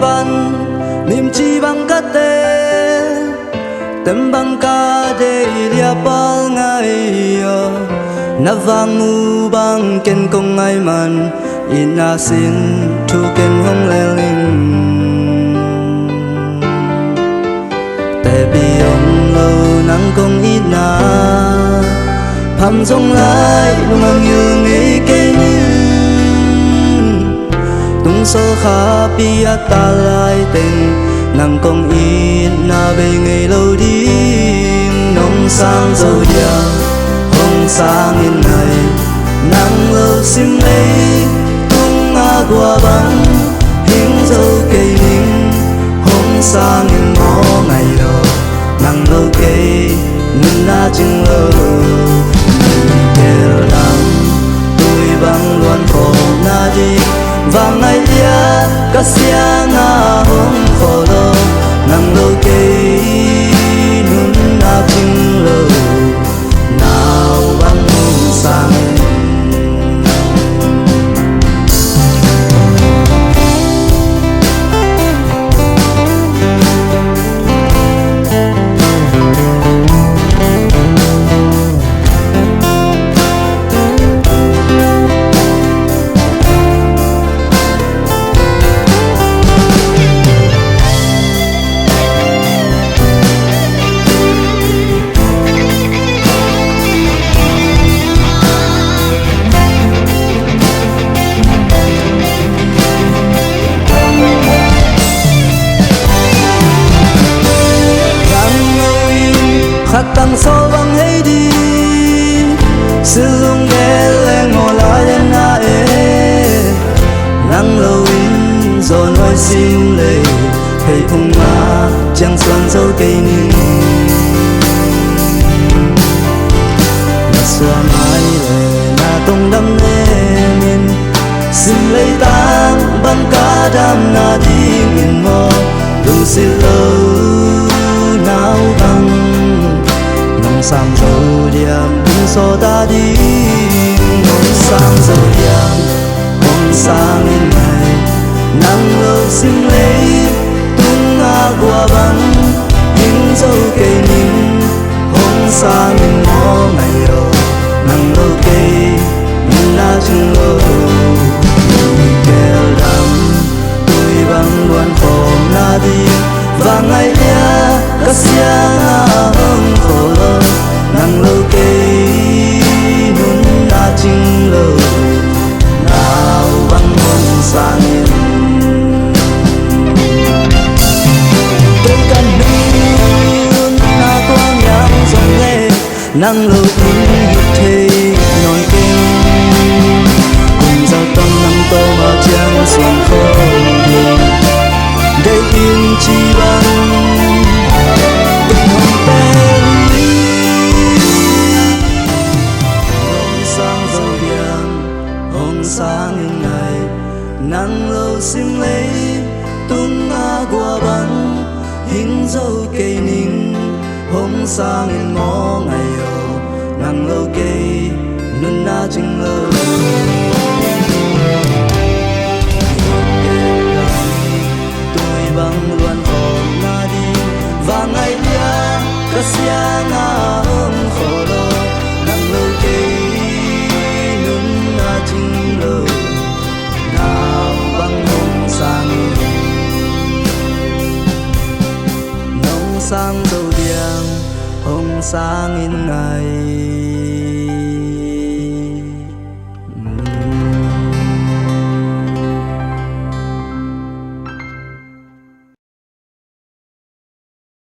pan nim chi bang ka te tem bang ka de lia pal ngai yo na vang mu bang ken kong ngai man ina sin thu ken hong le ling te bi ong lo nang kong ina pham song lai lu ngang yu ngai ke ni tung so kha pi ta lai ten nang kong ina be ngai lo đi nong sang dâu ya hong sang in này nang lo sim lấy tung a qua băng hình dâu cây ninh hong sang in mò ngày lo nang lo cây nun na chừng lo kêu lắm tôi băng luôn khổ na đi và ngày lia cả sia na hong khổ lo nang lo cây nun na chừng lo nào băng sang khát tăng so băng hay đi sử dụng để lên ngồi lại đến na nắng lâu in rồi nói xin lời hay thùng ma chẳng xoan dấu cây ninh mà xóa mãi lời na tông đâm lên min xin lấy tang băng cá đam na đi nghìn mò đủ xin lâu nào băng sang dâu điam tung so ta đi nông sang dâu điam hong sang in này nắng lâu sim lấy tung a qua băng hình dâu cây ninh hong sang in mò ngày rồi nắng lâu cây nhìn na chừng lâu kêu lắm tôi băng luôn khom na đi và ngày lia cả sia hong khổ lo nang lâu cây nun na chừng lâu nào băng hong sang in bên cạnh nun na quang nhang dòng lệ nang lâu in thế nói kinh cùng giao tâm nang tô mà chẳng xin không để yên chi băng tình hồng tên sang dâu điam hong sang in ngày nắng lâu sim lấy tung a qua băng hình dâu cây ninh hong sang in mò ngày yo nắng lâu cây nun na chừng lâu tôi băng luôn khom na đi và ngày lia cả sia na